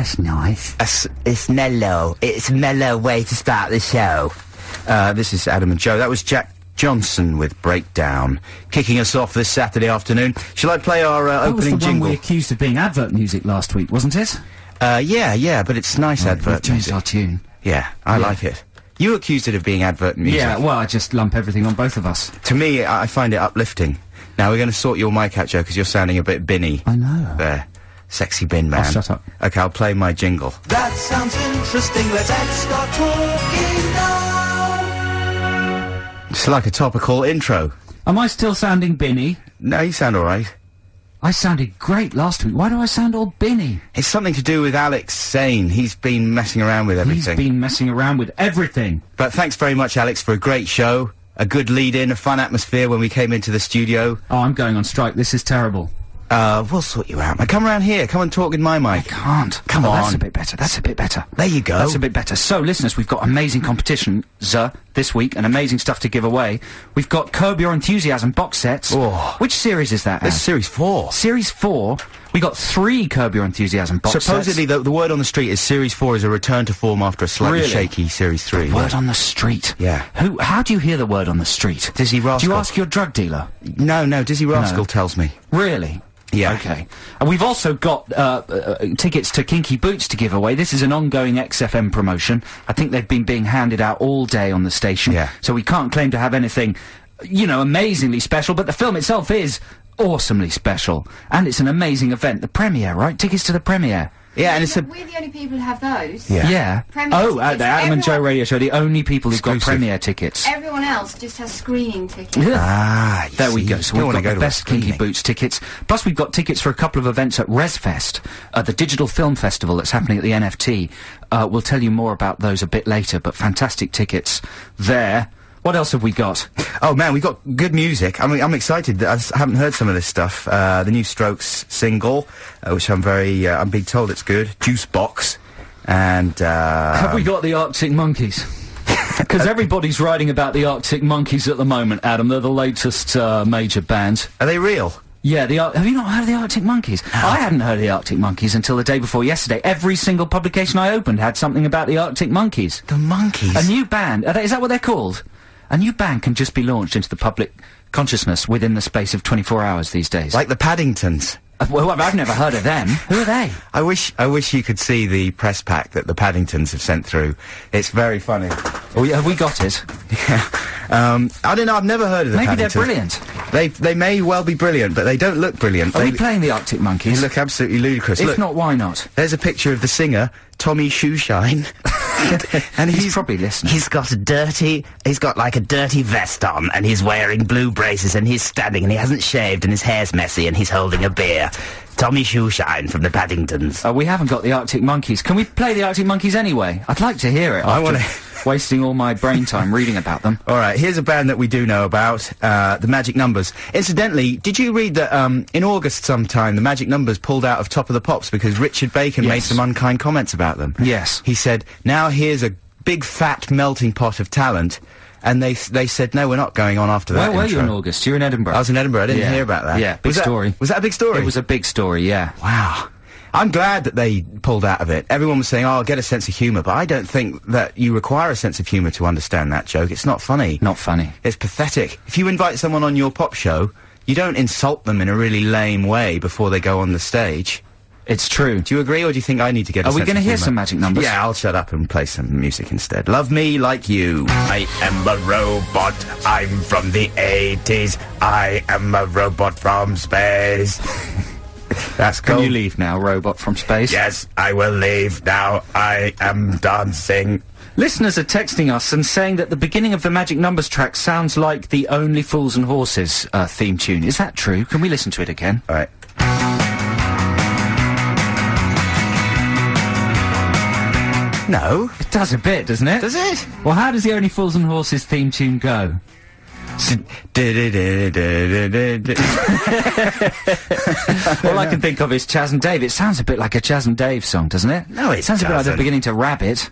that's nice. It's mellow. It's a mellow way to start the show. This is Adam and Joe. That was Jack Johnson with Breakdown, kicking us off this Saturday afternoon. Shall I play our opening That was the jingle? one we accused of being advert music last week, wasn't it? Yeah, but it's nice advert We've changed music. our tune. Yeah, I like it. You accused it of being advert music. Yeah, well, I just lump everything on both of us. To me, I find it uplifting. Now, we're going to sort your mic out, Joe, because you're sounding a bit binny. I know. There. Sexy bin man. Oh, shut up. Okay, I'll play my jingle. That sounds interesting, let's start talking now. It's like a topical intro. Am I still sounding binny? No, you sound alright. I sounded great last week. Why do I sound all binny? It's something to do with Alex Zane. He's been messing around with everything. He's been messing around with everything. But thanks very much, Alex, for a great show. A good lead-in, a fun atmosphere when we came into the studio. Oh, I'm going on strike. This is terrible. We'll sort you out. Now, come around here. Come and talk in my mic. I can't. Come on. That's a bit better. That's a bit better. There you go. That's a bit better. So, listeners, we've got amazing competition this week and amazing stuff to give away. We've got Curb Your Enthusiasm box sets. Oh. Which series is that? This is Series 4. Series 4. We got 3 Curb Your Enthusiasm box Supposedly, sets. the word on the street is Series 4 is a return to form after a slightly Really? shaky Series 3. Word on the street. Yeah. How do you hear the word on the street? Dizzy Rascal. Do you ask your drug dealer? No, Dizzy Rascal tells me. Really? Yeah. Okay. And we've also got tickets to Kinky Boots to give away. This is an ongoing XFM promotion. I think they've been being handed out all day on the station. Yeah. So we can't claim to have anything, you know, amazingly special, but the film itself is awesomely special. And it's an amazing event. The premiere, right? Tickets to the premiere. Yeah, and it's a... We're the only people who have those. Yeah. Yeah. Premiere Oh, tickets. the Adam and Joe Everyone- radio show, the only people who've got Exclusive. premiere tickets. Everyone else just has screening tickets. Ah, you There we see, go. you So don't we've wanna got go the to a best Kinky screening. Boots tickets. Plus we've got tickets for a couple of events at ResFest, the digital film festival that's happening at the NFT. We'll tell you more about those a bit later, but fantastic tickets there. What else have we got? Oh man, we got good music. I mean, I'm excited. I haven't heard some of this stuff. The new Strokes single, which I'm being told it's good. Juice Box, and Have we got the Arctic Monkeys? Because everybody's writing about the Arctic Monkeys at the moment, Adam. They're the latest major band. are they real? Yeah, have you not heard of the Arctic Monkeys? I hadn't heard of the Arctic Monkeys until the day before yesterday. Every single publication I opened had something about the Arctic Monkeys. The Monkeys. A new band, is that what they're called? A new band can just be launched into the public consciousness within the space of 24 hours these days. Like the Paddingtons. Well, I've never heard of them. Who are they? I wish you could see the press pack that the Paddingtons have sent through. It's very funny. Have we got it? I don't know. I've never heard of the Maybe they're Paddingtons. brilliant. They may well be brilliant, but they don't look brilliant. Are They we playing the Arctic they Monkeys? look absolutely ludicrous. If Look, not, why not? there's a picture of the singer Tommy Shoeshine, and He's probably listening. He's got like a dirty vest on, and he's wearing blue braces, and he's standing, and he hasn't shaved, and his hair's messy, and he's holding a beer. Tommy Shoeshine from the Paddingtons. We haven't got the Arctic Monkeys. Can we play the Arctic Monkeys anyway? I'd like to hear it. I after wanna- wasting all my brain time reading about them. All right, here's a band that we do know about, the Magic Numbers. Incidentally, did you read that in August sometime the Magic Numbers pulled out of Top of the Pops because Richard Bacon made Yes. some unkind comments about them? Yes. He said, now here's a big fat melting pot of talent, and they said, no, we're not going on after that Where were you intro." in August? You're in Edinburgh. I was in Edinburgh, I didn't Yeah. hear about that. Yeah, big Was that- story. Was that a big story? It was a big story, yeah. Wow. I'm glad that they pulled out of it. Everyone was saying, oh, I'll get a sense of humour, but I don't think that you require a sense of humour to understand that joke. It's not funny. Not funny. It's pathetic. If you invite someone on your pop show, you don't insult them in a really lame way before they go on the stage. It's true. Do you agree, or do you think I need to get a Are we sense going to of hear humour? some Magic Numbers? Yeah, I'll shut up and play some music instead. Love Me Like You. I am a robot, I'm from the 80s, I am a robot from space. That's cool. Can you leave now, robot from space? Yes, I will leave now, I am dancing. Listeners are texting us and saying that the beginning of the Magic Numbers track sounds like the Only Fools and Horses theme tune. Is that true? Can we listen to it again? All right. No. It does a bit, doesn't it? Does it? Well, how does the Only Fools and Horses theme tune go? All I can think of is Chaz and Dave. It sounds a bit like a Chaz and Dave song, doesn't it? No, it sounds a bit like they're doesn't. beginning to rabbit.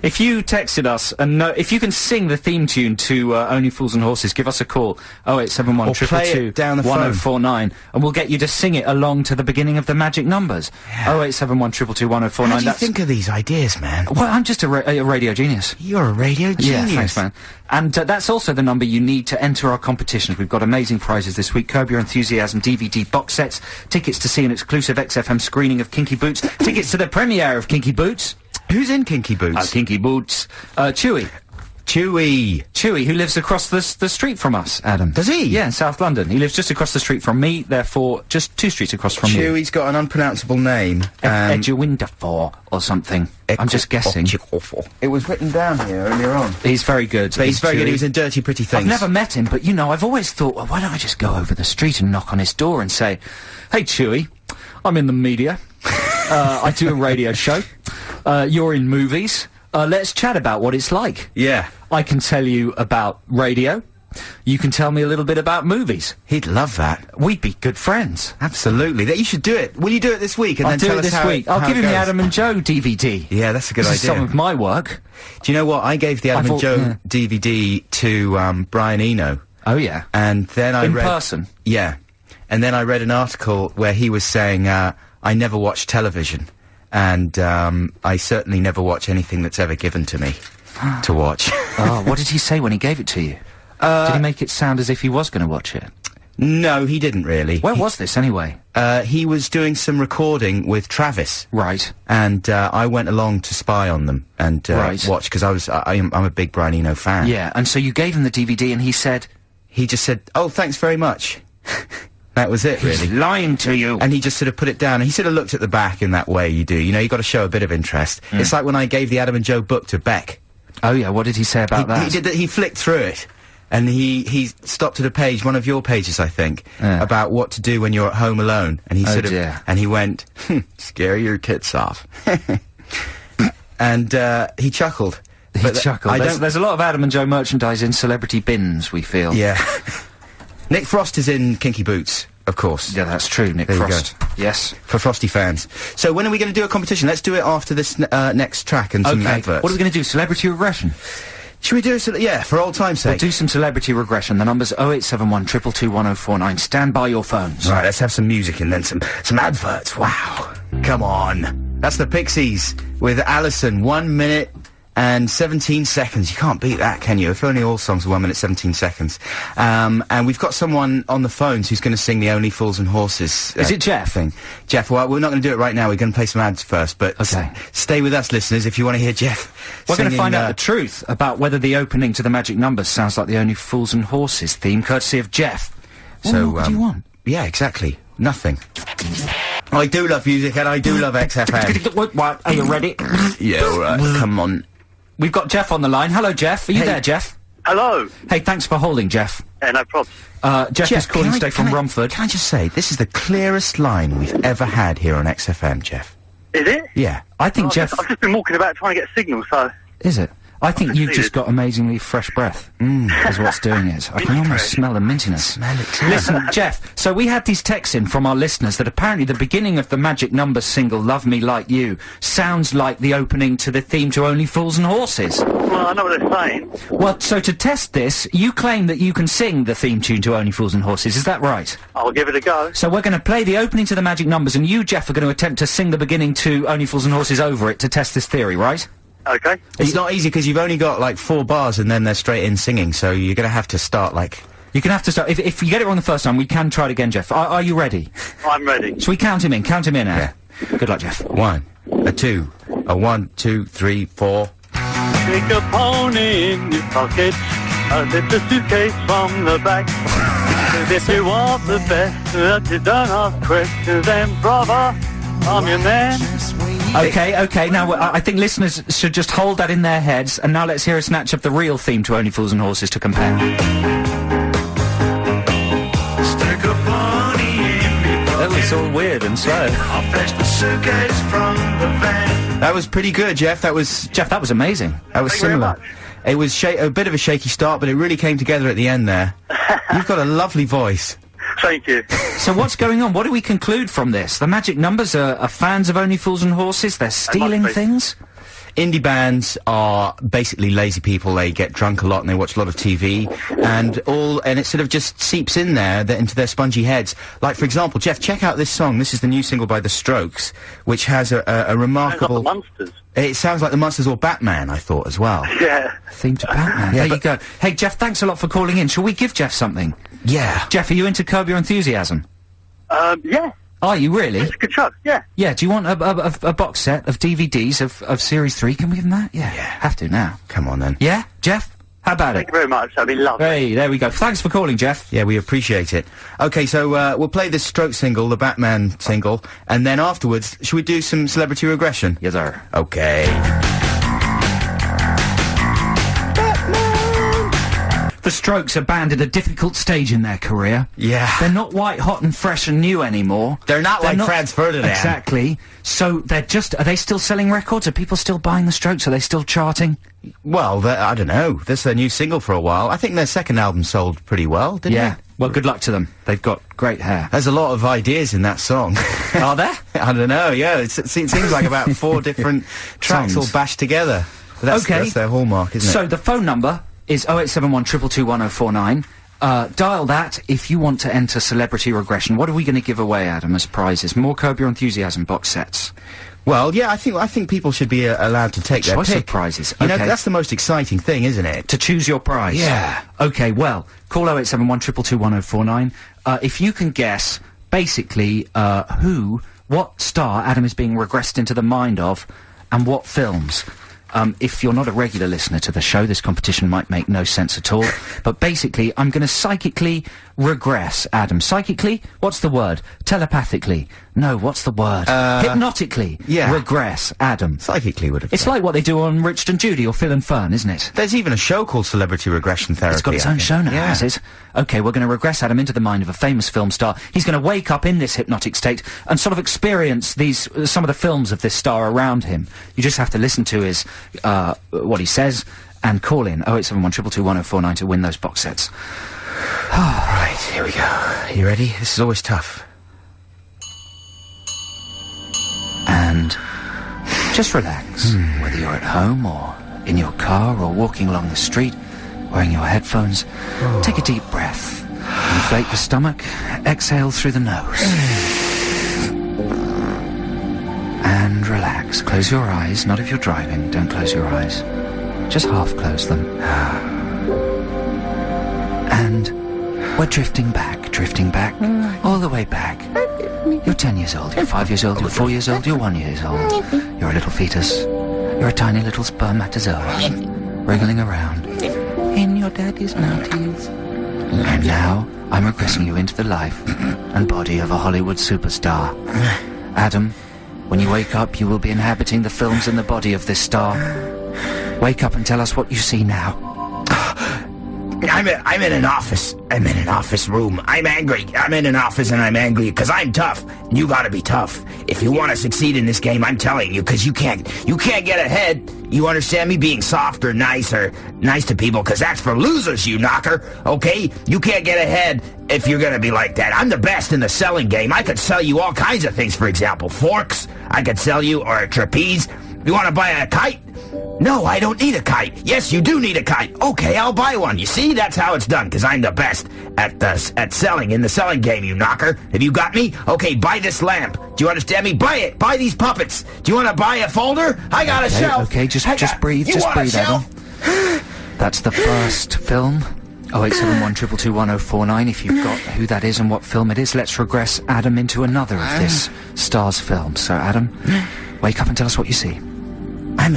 If you texted us and if you can sing the theme tune to Only Fools and Horses, give us a call. 0871 Or play it down the phone. 1049, and we'll get you to sing it along to the beginning of the magic numbers. 0871 222 1049. How do you think of these ideas, man? Well, I'm just a radio genius. You're a radio genius. Yeah, thanks, man. And that's also the number you need to enter our competitions. We've got amazing prizes this week. Curb Your Enthusiasm DVD box sets, tickets to see an exclusive XFM screening of Kinky Boots, tickets to the premiere of Kinky Boots. Who's in Kinky Boots? Kinky Boots. Chewy. Chewy, who lives across the street from us, Adam. Does he? Yeah, in South London. He lives just across the street from me, therefore just 2 streets across from you. Chewy's got an unpronounceable name. Edgewindafor or something. I'm just guessing. It was written down here earlier on. He's very good. But he's very good. He was in Dirty Pretty Things. I've never met him, but, you know, I've always thought, well, why don't I just go over the street and knock on his door and say, "Hey, Chewy, I'm in the media. I do a radio show. You're in movies. Let's chat about what it's like. Yeah. I can tell you about radio. You can tell me a little bit about movies." He'd love that. We'd be good friends. Absolutely. You should do it. Will you do it this week? And I'll then do tell it us this how week. It, I'll how give it him the goes? Adam and Joe DVD. Yeah, that's a good This is idea. some of my work. Do you know what? I gave the Adam and Joe DVD to Brian Eno. Oh, yeah. And then I In read... person? Yeah. And then I read an article where he was saying, I never watch television. And I certainly never watch anything that's ever given to me to watch. Oh, what did he say when he gave it to you? Did he make it sound as if he was going to watch it? No, he didn't really. Where was this, anyway? He was doing some recording with Travis. Right. And I went along to spy on them and Right. watch, because I'm a big Brian Eno fan. Yeah, and so you gave him the DVD and he said... He just said, "Oh, thanks very much." That was it, really. He's lying to you. And he just sort of put it down, and he sort of looked at the back in that way you do. You know, you got to show a bit of interest. It's like when I gave the Adam and Joe book to Beck. Oh, yeah, what did he say about that? He did that. He flicked through it, and he stopped at a page, one of your pages, I think, about what to do when you're at home alone. And he sort of, and he went, "Scare your tits off," and he chuckled. He chuckled. There's a lot of Adam and Joe merchandise in celebrity bins, we feel. Yeah. Nick Frost is in Kinky Boots, of course. Yeah, that's true, Nick There you Frost. Yes. For Frosty fans. So when are we going to do a competition? Let's do it after this next track and some adverts. What are we going to do? Celebrity regression? Should we do it? Yeah, for old time's sake. We'll do some celebrity regression. The number's 0871 222 1049. Stand by your phones. Right, let's have some music and then some adverts. Wow. Come on. That's the Pixies with Alison. 1 minute and 17 seconds. You can't beat that, can you? If only all songs were 1 minute 17 seconds. And we've got someone on the phones who's going to sing the Only Fools and Horses Is it Jeff? thing. Jeff, well, we're not going to do it right now. We're going to play some ads first, but stay with us, listeners, if you want to hear Jeff We're going to singing, find out the truth about whether the opening to the Magic Numbers sounds like the Only Fools and Horses theme, courtcy of Jeff. So, what do you want? Yeah, exactly. Nothing. I do love music and I do love XFM. What? Are you ready? Yeah, all right. Come on. We've got Jeff on the line. Hello, Jeff. Are you there, Jeff? Hello. Hey, thanks for holding, Jeff. No problem. Jeff is calling today from Romford. Can I just say, this is the clearest line we've ever had here on XFM, Jeff. Is it? Yeah. I think Jeff... I've just been walking about trying to get a signal, so... Is it? I think you've just got amazingly fresh breath, is what's doing it. I can almost smell the mintiness. Smell it too. Listen, Jeff, so we had these texts in from our listeners that apparently the beginning of the Magic Numbers single, Love Me Like You, sounds like the opening to the theme to Only Fools and Horses. Well, I know what they're saying. Well, so to test this, you claim that you can sing the theme tune to Only Fools and Horses, is that right? I'll give it a go. So we're going to play the opening to the Magic Numbers, and you, Jeff, are going to attempt to sing the beginning to Only Fools and Horses over it to test this theory, right? Okay. It's not easy because you've only got like 4 bars and then they're straight in singing, so you're going to have to start like... You can have to start... If you get it wrong the first time, we can try it again, Jeff. Are you ready? I'm ready. So we count him in. Count him in, Yeah. Good luck, Jeff. 1, a 2, a 1, 2, 3, 4. Stick a pony in your pocket, lift a suitcase from the back. If you want the best, that you don't ask questions, then brother, I'm your man. Okay, now I think listeners should just hold that in their heads, and now let's hear a snatch of the real theme to Only Fools and Horses to compare. Stick a pony in me That was all weird and slow. I'll fetch the suitcase from the van. That was pretty good, Jeff. That was amazing. That was Thank you very similar. It was a bit of a shaky start, but it really came together at the end there. You've got a lovely voice. Thank you. So what's going on? What do we conclude from this? The Magic Numbers are fans of Only Fools and Horses? They're stealing be. things? indie bands are basically lazy people. They get drunk a lot and they watch a lot of TV, and it sort of just seeps in there into their spongy heads. Like, for example, Jeff, check out this song. This is the new single by The Strokes, which has a remarkable... Sounds like the Munsters. It sounds like the Munsters or Batman, I thought, as well. Yeah. Theme to Batman. There you go. Hey, Jeff, thanks a lot for calling in. Shall we give Jeff something? Yeah. Jeff, are you into Curb Your Enthusiasm? Yeah. Are you really? It's a good show, yeah. Yeah, do you want a box set of DVDs of Series 3? Can we give him that? Yeah. Have to now. Come on, then. Yeah? Jeff? How about Thank it? you very much, that'd be lovely. Hey, there we go. Thanks for calling, Jeff. Yeah, we appreciate it. Okay, so we'll play this Stroke single, the Batman single, and then afterwards, should we do some celebrity regression? Yes, sir. Okay. The Strokes are banned at a difficult stage in their career. Yeah. They're not white hot and fresh and new anymore. They're not like Franz Ferdinand. Exactly. So they're are they still selling records? Are people still buying the Strokes? Are they still charting? Well, I don't know. This is their new single for a while. I think their second album sold pretty well, didn't it? Well, good luck to them. They've got great hair. There's a lot of ideas in that song. Are there? I don't know, yeah. It seems like about 4 different tracks all Songs. bashed together. But that's their hallmark, isn't it? So the phone number is 0871 222 1049. Dial that if you want to enter Celebrity Regression. What are we going to give away, Adam, as prizes? More Curb Your Enthusiasm box sets. Well, yeah, I think people should be allowed to take their Choice pick. of prizes. You know, Okay. that's the most exciting thing, isn't it? To choose your prize. Yeah. Okay, well, call 0871 222 1049. If you can guess, basically, what star Adam is being regressed into the mind of, and what films. If you're not a regular listener to the show, this competition might make no sense at all. But basically, I'm going to psychically regress Adam. Psychically? What's the word? Telepathically? No, what's the word? Hypnotically? yeah. Regress Adam. Psychically would have It's like what they do on Richard and Judy or Phil and Fern, isn't it? There's even a show called Celebrity Regression Therapy. It's got its I own think. show now, Yeah. has it? Okay, we're going to regress Adam into the mind of a famous film star. He's going to wake up in this hypnotic state and sort of experience some of the films of this star around him. You just have to listen to his, what he says and call in 0871 222 1049 to win those box sets. Right, here we go. You ready? This is always tough. And just relax, whether you're at home or in your car or walking along the street, wearing your headphones. Take a deep breath. Inflate the stomach. Exhale through the nose. And relax. Close your eyes. Not if you're driving. Don't close your eyes. Just half close them. And we're drifting back, all the way back. You're 10 years old, you're 5 years old, you're 4 years old, you're 1 year old. You're a little fetus. You're a tiny little spermatozoa. Wriggling around in your daddy's noughties. And now, I'm regressing you into the life and body of a Hollywood superstar. Adam, when you wake up, you will be inhabiting the films and the body of this star. Wake up and tell us what you see now. I'm in an office. I'm in an office room. I'm angry. I'm in an office and I'm angry because I'm tough. And you gotta be tough. If you want to succeed in this game, I'm telling you, because you can't get ahead. You understand me? Being soft or nice to people, because that's for losers, you knocker. Okay? You can't get ahead if you're gonna be like that. I'm the best in the selling game. I could sell you all kinds of things, for example, forks. I could sell you, or a trapeze. You want to buy a kite? No, I don't need a kite. Yes, you do need a kite. Okay, I'll buy one. You see, that's how it's done, because I'm the best at selling, in the selling game, you knocker. Have you got me? Okay, buy this lamp. Do you understand me? Buy it. Buy these puppets. Do you want to buy a folder? I got a shelf. Okay, just breathe, Adam. That's the first film. 0871 222 1049. If you've got who that is and what film it is, let's regress Adam into another of this star's film. So, Adam, wake up and tell us what you see. I'm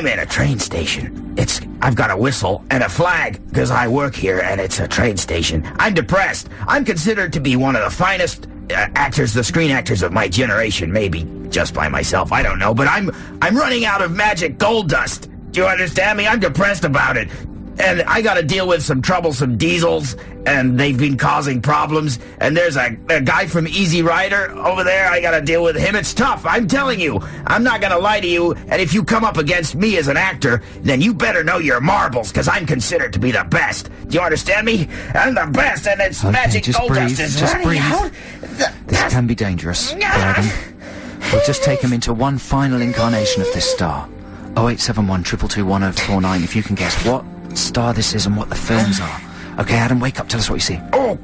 in a train station. I've got a whistle and a flag because I work here and it's a train station. I'm depressed. I'm considered to be one of the finest the screen actors of my generation, maybe just by myself, I don't know, but I'm running out of magic gold dust. Do you understand me? I'm depressed about it. And I gotta deal with some troublesome diesels, and they've been causing problems, and there's a guy from Easy Rider over there, I gotta deal with him. It's tough, I'm telling you. I'm not gonna lie to you, and if you come up against me as an actor, then you better know your marbles, because I'm considered to be the best. Do you understand me? I'm the best, and it's magic gold dust is just running breathe. out. This can be dangerous for Adam. We'll just take him into one final incarnation of this star. 0871 222 1049 if you can guess what star this is and what the films are. Okay, Adam, wake up, tell us what you see. Oh,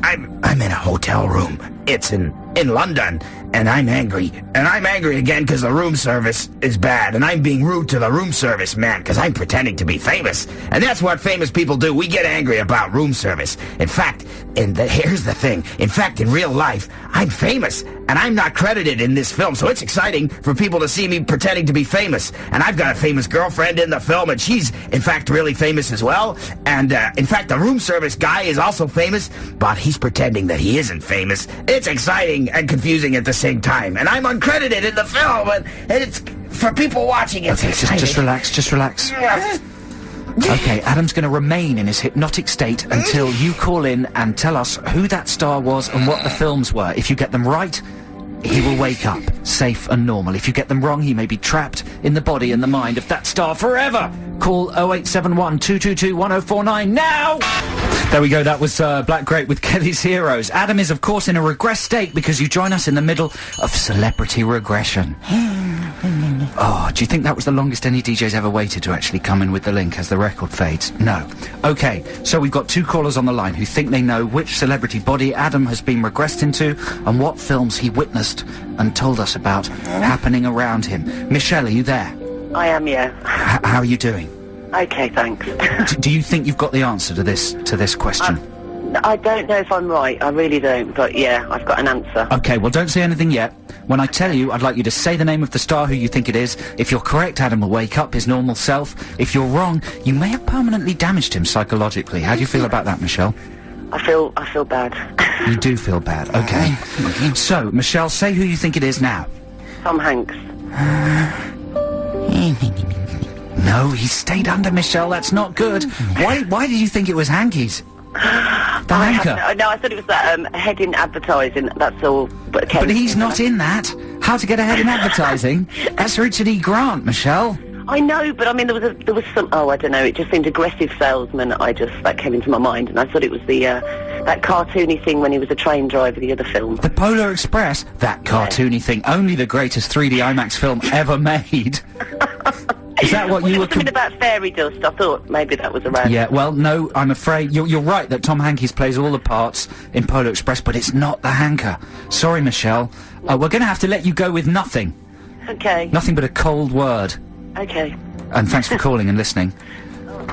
I'm in a hotel room. It's in London, and I'm angry. And I'm angry again because the room service is bad, and I'm being rude to the room service man because I'm pretending to be famous. And that's what famous people do. We get angry about room service. In fact, here's the thing. In fact, in real life, I'm famous, and I'm not credited in this film, so it's exciting for people to see me pretending to be famous. And I've got a famous girlfriend in the film, and she's, in fact, really famous as well. And, in fact, the room service guy is also famous, but he's pretending that he isn't famous. It's exciting and confusing at the same time. And I'm uncredited in the film, and it's, for people watching, it's exciting. Just relax. Okay, Adam's going to remain in his hypnotic state until you call in and tell us who that star was and what the films were. If you get them right, he will wake up, safe and normal. If you get them wrong, he may be trapped in the body and the mind of that star forever. Call 0871 222 1049 now! There we go, that was Black Grape with Kelly's Heroes. Adam is, of course, in a regress state because you join us in the middle of celebrity regression. Oh, do you think that was the longest any DJ's ever waited to actually come in with the link as the record fades? No. Okay, so we've got two callers on the line who think they know which celebrity body Adam has been regressed into and what films he witnessed and told us about happening around him. Michelle, are you there? I am, yeah. How are you doing? Okay, thanks. Do you think you've got the answer to this question? I don't know if I'm right, I really don't, but yeah, I've got an answer. Okay, well, don't say anything yet. When I tell you, I'd like you to say the name of the star who you think it is. If you're correct, Adam will wake up his normal self. If you're wrong, you may have permanently damaged him psychologically. How do you feel about that, Michelle? I feel bad. You do feel bad, okay. So, Michelle, say who you think it is now. Tom Hanks. No, he stayed under, Michelle, that's not good. Why did you think it was Hankies? The Hanker. No, I thought it was that head in advertising, that's all. But he's not in that. How to get ahead in advertising? That's Richard E. Grant, Michelle. I know, but I mean, there was some, I don't know, it just seemed aggressive salesman, that came into my mind, and I thought it was the, that cartoony thing when he was a train driver, the other film. The Polar Express? That cartoony thing, only the greatest 3D IMAX film ever made. Is that what you were... something about fairy dust, I thought maybe that was around. Yeah, well, no, I'm afraid you're right that Tom Hanks plays all the parts in Polar Express, but it's not the Hanker. Sorry, Michelle. We're going to have to let you go with nothing. Okay. Nothing but a cold word. Okay. And thanks for calling and listening.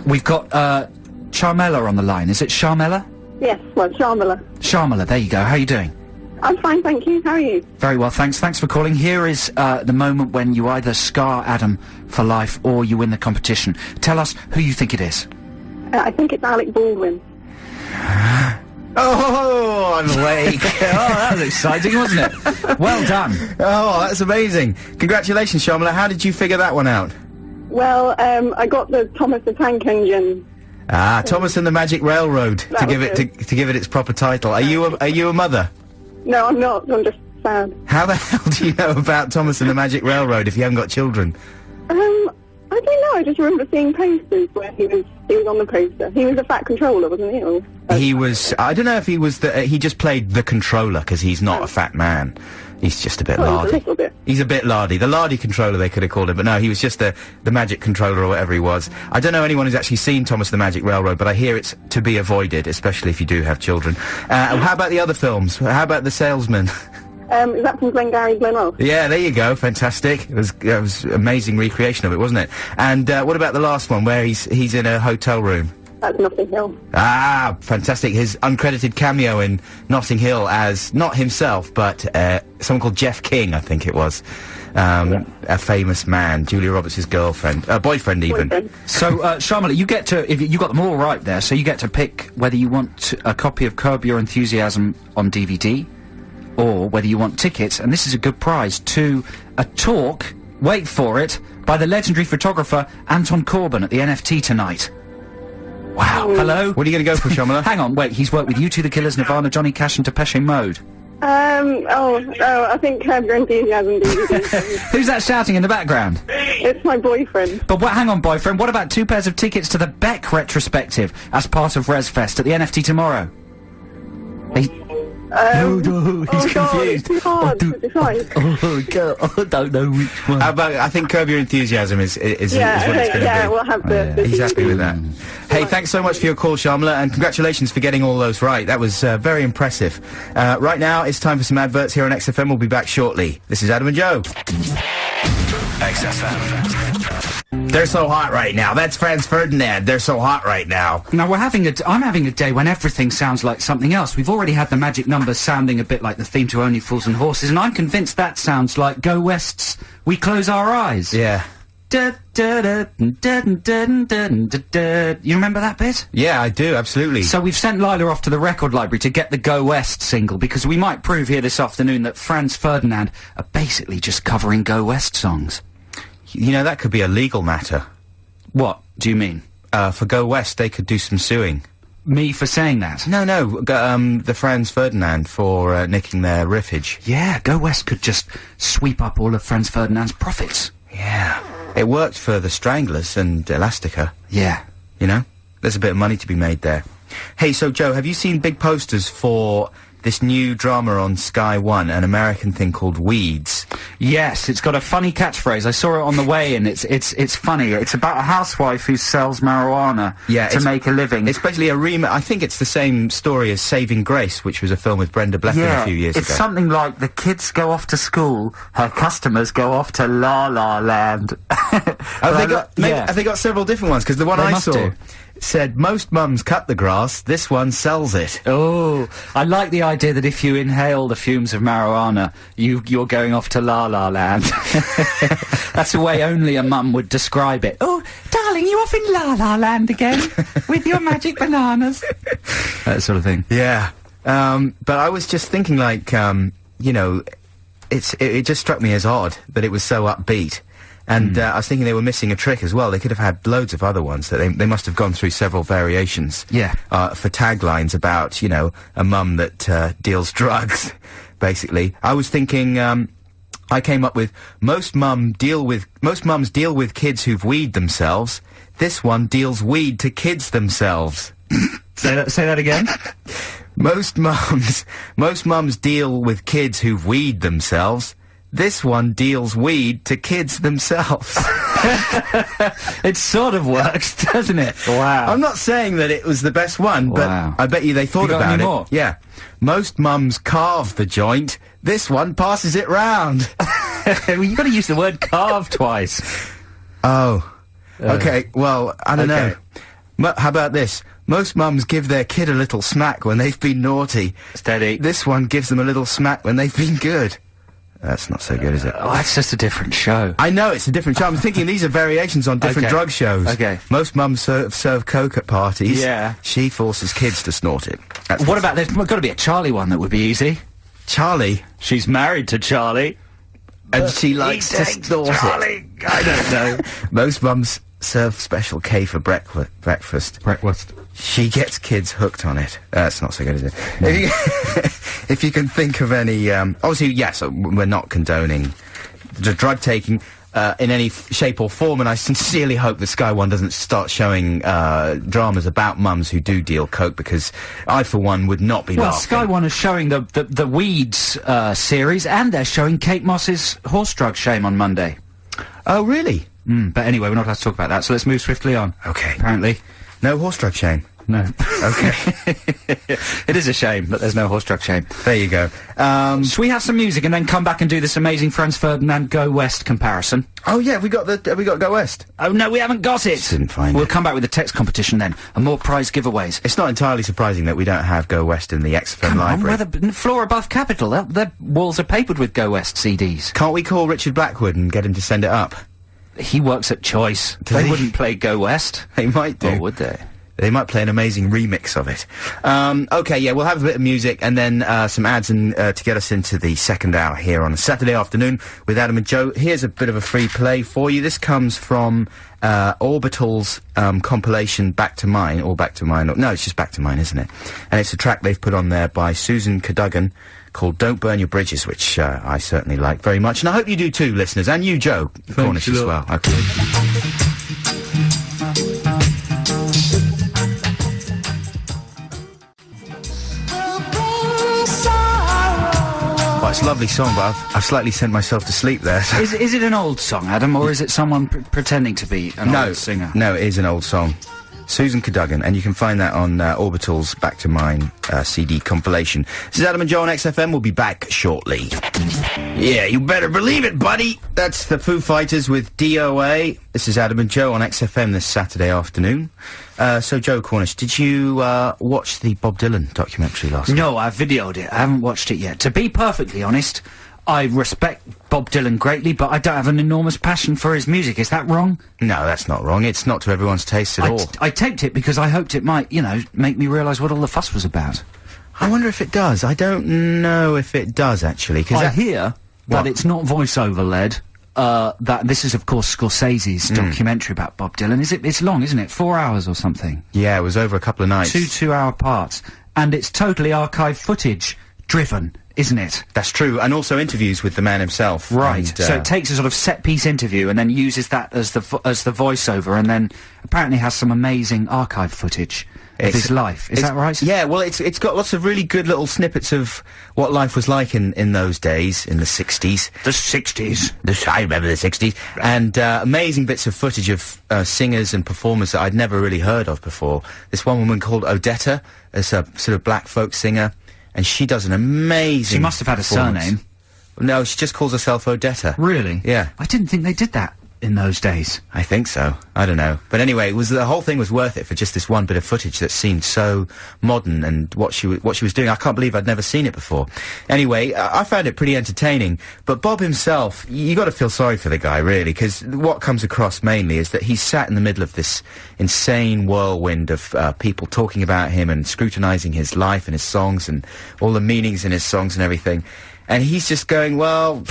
We've got, Sharmella on the line. Is it Sharmella? Yes, well, Sharmella. Sharmella, there you go. How are you doing? I'm fine, thank you. How are you? Very well, thanks. Thanks for calling. Here is the moment when you either scar Adam for life or you win the competition. Tell us who you think it is. I think it's Alec Baldwin. Oh, I'm awake. Oh, that was exciting, wasn't it? Well done. Oh, that's amazing. Congratulations, Sharmila. How did you figure that one out? Well, I got the Thomas the Tank Engine. Ah, Thomas and the Magic Railroad, to give it its proper title. Are you a mother? No, I'm not. I'm just sad. How the hell do you know about Thomas and the Magic Railroad if you haven't got children? I don't know. I just remember seeing posters where he was on the poster. He was a fat controller, wasn't he? Or, he was. I don't know if he was the. He just played the controller because he's not a fat man. He's just a bit lardy. He's a little bit. He's a bit lardy. The lardy controller, they could have called him, but no, he was just the magic controller or whatever he was. I don't know anyone who's actually seen Thomas the Magic Railroad, but I hear it's to be avoided, especially if you do have children. How about the other films? How about The Salesman? Is that from Glengarry Glen Ross? Yeah, there you go. Fantastic. It was amazing recreation of it, wasn't it? And what about the last one, where he's in a hotel room? That's Notting Hill. Ah, fantastic. His uncredited cameo in Notting Hill as, not himself, but someone called Jeff King, I think it was. A famous man, Julia Roberts' girlfriend, boyfriend even. So, Sharmila, you get to, if you got them all right there, so you get to pick whether you want a copy of Curb Your Enthusiasm on DVD, or whether you want tickets, and this is a good prize, to a talk, wait for it, by the legendary photographer Anton Corbijn at the NFT tonight. Wow. Hello? What are you going to go for, Sharmila? Hang on, wait, he's worked with U2, The Killers, Nirvana, Johnny Cash and Depeche Mode. I think Curb Your Enthusiasm DVD. Who's that shouting in the background? It's my boyfriend. But hang on, boyfriend, what about 2 pairs of tickets to the Beck retrospective as part of ResFest at the NFT tomorrow? No, he's God, confused. it's too hard to decide. I don't know which one. How about, I think Curb Your Enthusiasm is what it's going to be. We'll have the He's happy with that. Hey, thanks so much for your call, Shamla, and congratulations for getting all those right. That was very impressive. Right now, it's time for some adverts here on XFM. We'll be back shortly. This is Adam and Joe. XFM. They're so hot right now. That's Franz Ferdinand. They're so hot right now. Now I'm having a day when everything sounds like something else. We've already had the magic numbers sounding a bit like the theme to Only Fools and Horses, and I'm convinced that sounds like Go West's We Close Our Eyes. Yeah. You remember that bit? Yeah, I do, absolutely. So we've sent Lila off to the record library to get the Go West single, because we might prove here this afternoon that Franz Ferdinand are basically just covering Go West songs. You know, that could be a legal matter. What do you mean? For Go West, they could do some suing. Me for saying that? No, the Franz Ferdinand for nicking their riffage. Yeah, Go West could just sweep up all of Franz Ferdinand's profits. Yeah. It worked for the Stranglers and Elastica. Yeah. You know? There's a bit of money to be made there. Hey, so Joe, have you seen big posters for this new drama on Sky One, an American thing called Weeds? Yes, it's got a funny catchphrase. I saw it on the way in. It's funny. It's about a housewife who sells marijuana to make a living. It's basically a I think it's the same story as Saving Grace, which was a film with Brenda Blethyn a few years ago. It's something like the kids go off to school, her customers go off to La La Land. Have they got several different ones? Because the one I saw said, most mums cut the grass, this one sells it. Oh, I like the idea that if you inhale the fumes of marijuana, you're going off to La La Land. That's the way only a mum would describe it. Oh, darling, you off in La La Land again? With your magic bananas? That sort of thing. Yeah. But I was just thinking, like, you know, it just struck me as odd that it was so upbeat. And I was thinking they were missing a trick as well. They could have had loads of other ones that they must have gone through several variations. Yeah. For taglines about, you know, a mum that deals drugs, basically. I was thinking, I came up with most mums deal with kids who've weed themselves. This one deals weed to kids themselves. Say that again. Most mums deal with kids who've weed themselves. This one deals weed to kids themselves. It sort of works, doesn't it? Wow. I'm not saying that it was the best one, but I bet you they thought about any it. More? Yeah. Most mums carve the joint. This one passes it round. Well, you've got to use the word carve twice. Oh. Okay, well, I don't know. How about this? Most mums give their kid a little smack when they've been naughty. Steady. This one gives them a little smack when they've been good. That's not so good, is it? Oh, that's just a different show. I know, it's a different show. I'm thinking these are variations on different drug shows. Okay. Most mums serve coke at parties. Yeah. She forces kids to snort it. What about, there's got to be a Charlie one that would be easy. Charlie? She's married to Charlie. And she likes to snort Charlie. I don't know. Most mums serve special K for breakfast. Breakfast. She gets kids hooked on it. That's not so good, is it? No. If you can think of any, obviously, yes, we're not condoning the drug taking in any shape or form, and I sincerely hope that Sky One doesn't start showing dramas about mums who do deal coke, because I, for one, would not be laughing. Sky One is showing the Weeds series, and they're showing Kate Moss's horse drug shame on Monday. Oh, really? But anyway, we're not allowed to talk about that, so let's move swiftly on. Okay. Apparently. No horse drug shame? No. Okay. It is a shame that there's no horse drug shame. There you go. Should we have some music and then come back and do this amazing Franz Ferdinand Go West comparison? Oh yeah, we got Go West. Oh no, we haven't got it. Didn't find We'll it. come back with the text competition then, and more prize giveaways. It's not entirely surprising that we don't have Go West in the XFM library. We're the floor above Capitol. Their walls are papered with Go West CDs. Can't we call Richard Blackwood and get him to send it up? He works at Choice. Does They he? wouldn't play Go West. They might do. Or would they? They might play an amazing remix of it. Okay, yeah, we'll have a bit of music and then some ads and to get us into the second hour here on a Saturday afternoon with Adam and Joe. Here's a bit of a free play for you. This comes from Orbital's compilation Back to Mine, or Back to Mine. No, it's just Back to Mine, isn't it? And it's a track they've put on there by Susan Cadogan called Don't Burn Your Bridges, which I certainly like very much. And I hope you do too, listeners. And you, Joe, Cornish as well. Okay. We'll bring some Well, it's a lovely song, but I've slightly sent myself to sleep there. So. Is it an old song, Adam, or is it someone pretending to be an old singer? No, it is an old song. Susan Cadogan, and you can find that on Orbital's Back to Mine CD compilation. This is Adam and Joe on XFM. We'll be back shortly. Yeah, you better believe it, buddy. That's the Foo Fighters with DOA. This is Adam and Joe on XFM this Saturday afternoon. So, Joe Cornish, did you watch the Bob Dylan documentary last night? No, I videoed it. I haven't watched it yet. To be perfectly honest, I respect Bob Dylan greatly, but I don't have an enormous passion for his music. Is that wrong? No, that's not wrong. It's not to everyone's taste at all. I taped it because I hoped it might, you know, make me realise what all the fuss was about. I wonder if it does. I don't know if it does, actually. I hear that it's not voiceover-led. That this is, of course, Scorsese's documentary about Bob Dylan. It's long, isn't it? 4 hours or something. Yeah, it was over a couple of nights. 2 two-hour parts. And it's totally archive footage-driven, isn't it? That's true, and also interviews with the man himself. Right. And, so it takes a sort of set-piece interview and then uses that as the voiceover, and then apparently has some amazing archive footage of his life. Is that right? Yeah, well, it's got lots of really good little snippets of what life was like in those days, in the 60s. The 60s. I remember the 60s. And amazing bits of footage of singers and performers that I'd never really heard of before. This one woman called Odetta, is a sort of black folk singer, and she does an amazing She must have had a surname. No, she just calls herself Odetta. Really? Yeah. I didn't think they did that in those days. I think so. I don't know. But anyway, the whole thing was worth it for just this one bit of footage that seemed so modern, and what she was doing. I can't believe I'd never seen it before. Anyway, I found it pretty entertaining. But Bob himself, you got to feel sorry for the guy, really, because what comes across mainly is that he's sat in the middle of this insane whirlwind of people talking about him and scrutinising his life and his songs and all the meanings in his songs and everything. And he's just going, well,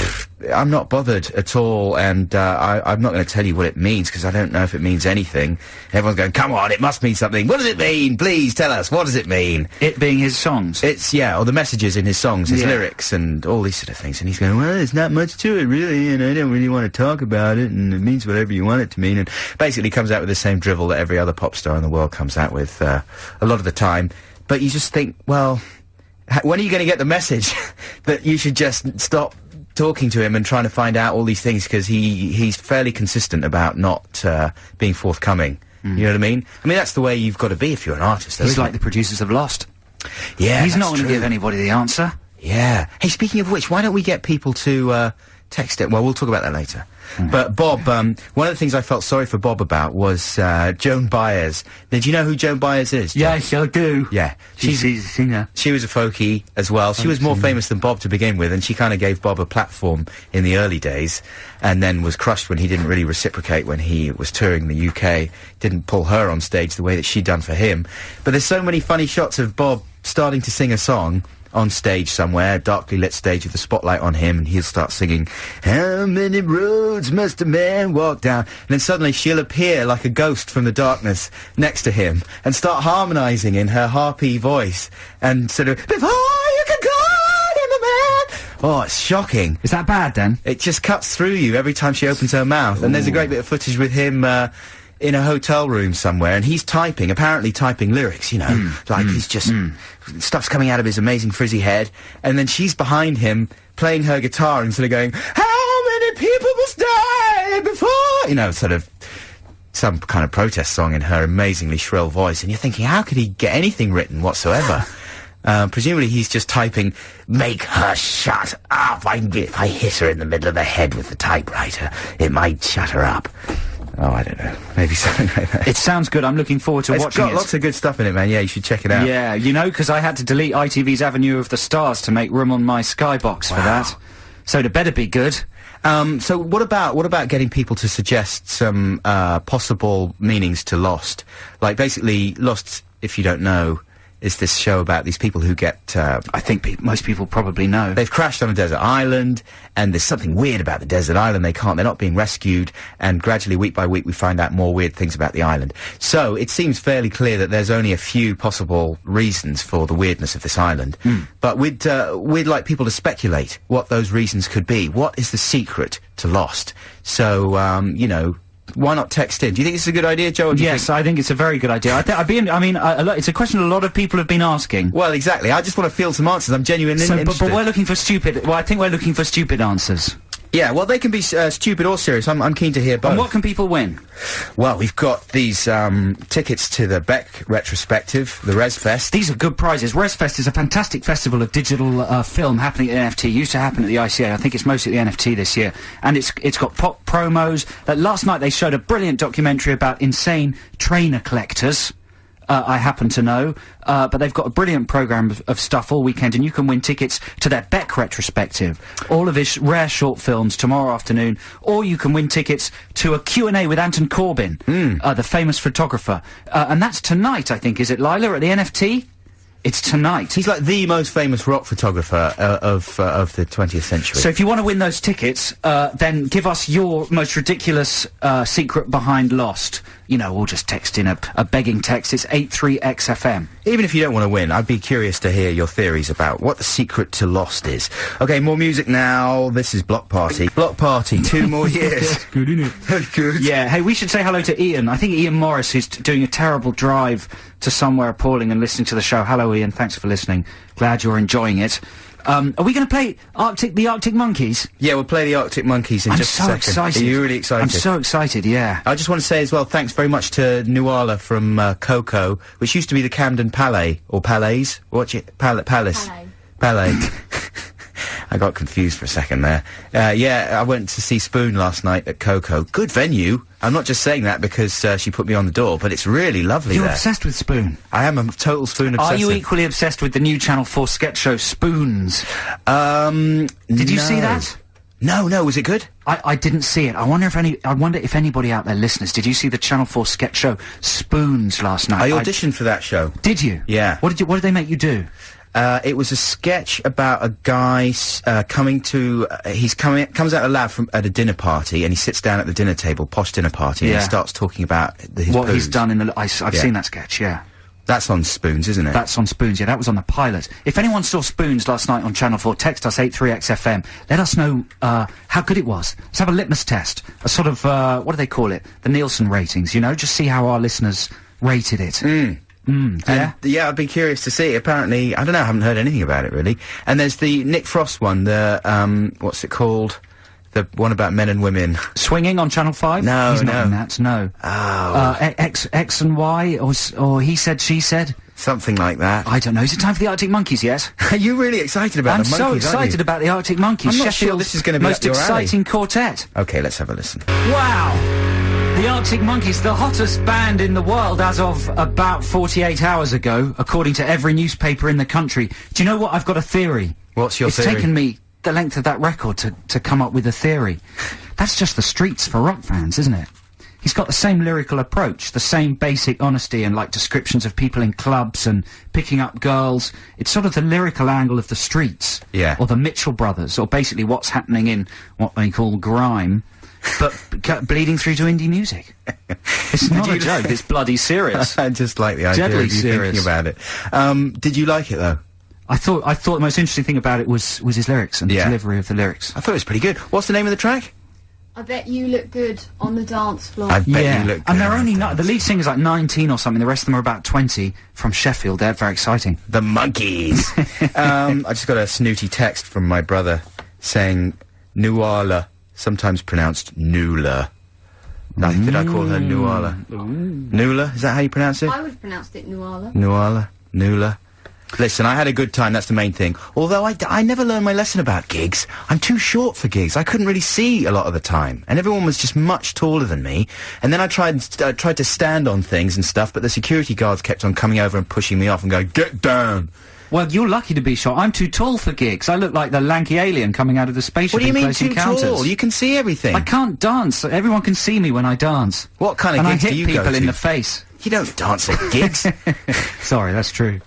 I'm not bothered at all, and I'm not going to tell you what it means, because I don't know if it means anything. Everyone's going, come on, it must mean something. What does it mean? Please tell us. What does it mean? It being his songs? Or the messages in his songs, his lyrics, and all these sort of things. And he's going, well, there's not much to it, really, and I don't really want to talk about it, and it means whatever you want it to mean. And basically comes out with the same drivel that every other pop star in the world comes out with a lot of the time. But you just think, well, when are you going to get the message that you should just stop talking to him and trying to find out all these things, because he's fairly consistent about not being forthcoming. You know what I mean? I mean, that's the way you've got to be if you're an artist, though. He's like the producers of Lost. Yeah, he's not going to give anybody the answer. Yeah. Hey, speaking of which, why don't we get people to text it? Well, we'll talk about that later. But Bob, one of the things I felt sorry for Bob about was Joan Baez. Did you know who Joan Baez is? Yes, I do. Yeah. She's a singer. She was a folkie as well. She was more famous than Bob to begin with, and she kind of gave Bob a platform in the early days, and then was crushed when he didn't really reciprocate when he was touring the UK. Didn't pull her on stage the way that she'd done for him. But there's so many funny shots of Bob starting to sing a song on stage somewhere, darkly lit stage with the spotlight on him, and he'll start singing, how many roads must a man walk down? And then suddenly she'll appear like a ghost from the darkness next to him and start harmonising in her harpy voice and sort of, before you can call him a man. Oh, it's shocking. Is that bad, then? It just cuts through you every time she opens her mouth. And there's a great bit of footage with him in a hotel room somewhere, and he's apparently typing lyrics, you know, he's just, stuff's coming out of his amazing frizzy head, and then she's behind him playing her guitar and sort of going, how many people must die before, you know, sort of some kind of protest song in her amazingly shrill voice, and you're thinking, how could he get anything written whatsoever? Presumably he's just typing, make her shut up. If I hit her in the middle of the head with the typewriter, it might shut her up. Oh, I don't know. Maybe something like that. It sounds good. I'm looking forward to watching it. It's got lots of good stuff in it, man. Yeah, you should check it out. Yeah, you know, because I had to delete ITV's Avenue of the Stars to make room on my Skybox for that. So it better be good. So what about getting people to suggest some possible meanings to Lost? Like, basically, Lost, if you don't know, is this show about these people who get... I think most people probably know. They've crashed on a desert island, and there's something weird about the desert island. They're not being rescued, and gradually, week by week, we find out more weird things about the island. So, it seems fairly clear that there's only a few possible reasons for the weirdness of this island. But we'd like people to speculate what those reasons could be. What is the secret to Lost? So, you know, why not text in? Do you think it's a good idea, Joe? Or do you Yes, I think it's a very good idea. It's a question a lot of people have been asking. Well, exactly. I just want to field some answers. I'm genuinely interested. But we're looking for stupid. Well, I think we're looking for stupid answers. Yeah, well, they can be stupid or serious. I'm keen to hear both. And what can people win? Well, we've got these tickets to the Beck retrospective, the ResFest. These are good prizes. ResFest is a fantastic festival of digital film happening at NFT. Used to happen at the ICA. I think it's mostly at the NFT this year. And it's got pop promos. Last night they showed a brilliant documentary about insane trainer collectors. I happen to know, but they've got a brilliant programme of stuff all weekend, and you can win tickets to their Beck retrospective, all of his rare short films tomorrow afternoon, or you can win tickets to a Q&A with Anton Corbijn, the famous photographer, and that's tonight, I think, is it, Lila, at the NFT? It's tonight. He's like the most famous rock photographer of the 20th century. So if you want to win those tickets, then give us your most ridiculous secret behind Lost. You know, we'll just text in a begging text. It's 83XFM. Even if you don't want to win, I'd be curious to hear your theories about what the secret to Lost is. Okay, more music now. This is Block Party. Block Party, 2 more years. Good, isn't it? Good. Yeah, hey, we should say hello to Ian. I think Ian Morris, who's doing a terrible drive to somewhere appalling and listening to the show. Hello, Ian. Thanks for listening. Glad you're enjoying it. Are we going to play the Arctic Monkeys? Yeah, we'll play the Arctic Monkeys in just a second. I'm so excited. Are you really excited? I'm so excited, yeah. I just want to say as well, thanks very much to Nuala from Coco, which used to be the Camden Palais, or Palais? Palace. Palais. I got confused for a second there. Yeah, I went to see Spoon last night at Coco. Good venue. I'm not just saying that because she put me on the door, but it's really lovely You're there. obsessed with Spoon? I am a total Spoon obsessive. Are you equally obsessed with the new Channel 4 sketch show Spoons? Did you see that? No, was it good? I didn't see it. I wonder if anybody out there, listeners, did you see the Channel 4 sketch show Spoons last night? I auditioned for that show. Did you? Yeah. What did they make you do? It was a sketch about a guy comes out of the lab at a dinner party, and he sits down at the dinner table, posh dinner party, and he starts talking about his what poos. he's done in the. I've seen that sketch. Yeah. That's on Spoons, isn't it? That's on Spoons, yeah, that was on the pilot. If anyone saw Spoons last night on Channel 4, text us 83XFM. Let us know, how good it was. Let's have a litmus test. A sort of, what do they call it? The Nielsen ratings, you know? Just see how our listeners rated it. Yeah? Yeah, I'd be curious to see. Apparently, I don't know, I haven't heard anything about it, really. And there's the Nick Frost one, the, what's it called? The one about men and women. Swinging on Channel 5? No, He's not in that, no. Oh. X and Y, or he said, she said? Something like that. I don't know. Is it time for the Arctic Monkeys yet? Are you really excited about the Monkeys, I'm so excited about the Arctic Monkeys. I'm not sure Sheffield's this is gonna be most up your alley. exciting quartet. Okay, let's have a listen. Wow! The Arctic Monkeys, the hottest band in the world as of about 48 hours ago, according to every newspaper in the country. Do you know what? I've got a theory. What's your theory? It's taken me the length of that record to come up with a theory. That's just the streets for rock fans, isn't it? He's got the same lyrical approach, the same basic honesty and, like, descriptions of people in clubs and picking up girls. It's sort of the lyrical angle of the streets. Yeah. Or the Mitchell Brothers, or basically what's happening in what they call grime, but bleeding through to indie music. It's not a joke, it's bloody serious. I just like the idea Deadly of you serious. thinking about it. Did you like it, though? I thought the most interesting thing about it was his lyrics and the delivery of the lyrics. I thought it was pretty good. What's the name of the track? I bet you look good on the dance floor. I bet you look good. And they're only the lead singer's like 19 or something. The rest of them are about 20 from Sheffield. They're very exciting. The Monkeys. I just got a snooty text from my brother saying Nuala, sometimes pronounced Nula. Did I call her Nuala? Nula? Is that how you pronounce it? I would have pronounced it Nuala. Nuala? Nula? Listen, I had a good time, that's the main thing. Although I never learned my lesson about gigs. I'm too short for gigs. I couldn't really see a lot of the time. And everyone was just much taller than me. And then I tried to stand on things and stuff, but the security guards kept on coming over and pushing me off and going, "Get down!" Well, you're lucky to be short. I'm too tall for gigs. I look like the lanky alien coming out of the spaceship. What do you in mean Close too Encounters. tall? You can see everything. I can't dance. Everyone can see me when I dance. What kind of and gigs I hit do you go people in to? the face. You don't dance at gigs. Sorry, that's true.